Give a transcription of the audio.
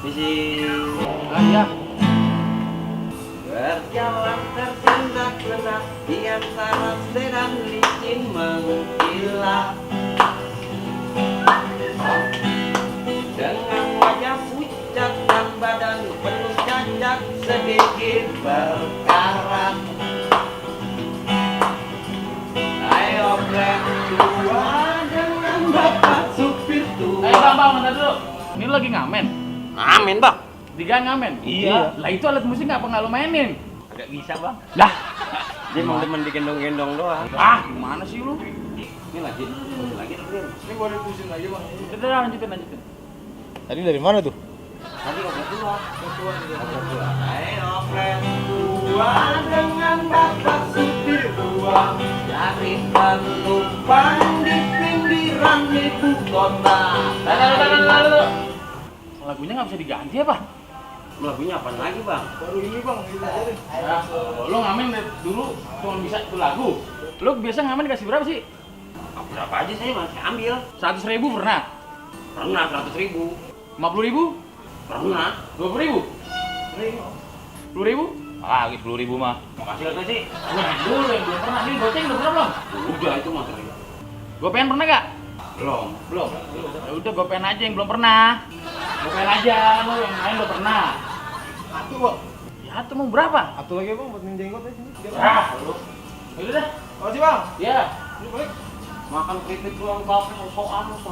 Misi. Iya. Berjalan tersendak-sendak di antara sedan licin mengkilat. Dengan wajah pucat dan badan penuh cacat sedikit berkarat. Ayo berdua dengan bapak supir tua. Bang, bentar dulu. Ini lu lagi ngamen? Amin bang. Digan ngamen? Iya. Lah itu alat musik ngapa nggak lu mainin? Agak bisa bang. Lah, Dia mau demen digendong-gendong doang. gimana sih lu? Ini lagi clear. Ini gua terusin lagi bang. Udah, lanjutin. Tadi dari mana tuh? Tadi obat tua. Ayo berdua dengan bapak supir tua. Cari penumpang di pinggiran ibu kota. Lalu. Lagunya nggak bisa diganti apa? Lagunya apa lagi bang? Baru ini bang, ini aja deh. Ya, lu ngamen dulu cuma bisa itu lagu. Lu biasa ngamen kasih berapa sih? Berapa aja saya masih ambil. 100.000 pernah? Pernah 100.000. 50.000? Pernah. 20.000? 10.000? Lagi 10.000 mah. Makasih lah sih. Dulu yang belum pernah. Nih goceng udah pernah belum? Udah itu mas sering. Gopean pernah gak? Belum. Ya udah gopean aja yang belum pernah. Gopean aja, lu yang lain udah pernah. Satu bang. Ya itu mau berapa? Satu lagi bang buat minjem jenggot aja sini. Lu. Ya udah dah. Makasih bang. Ya. Ini balik. Makan keripik doang bapak soal 100.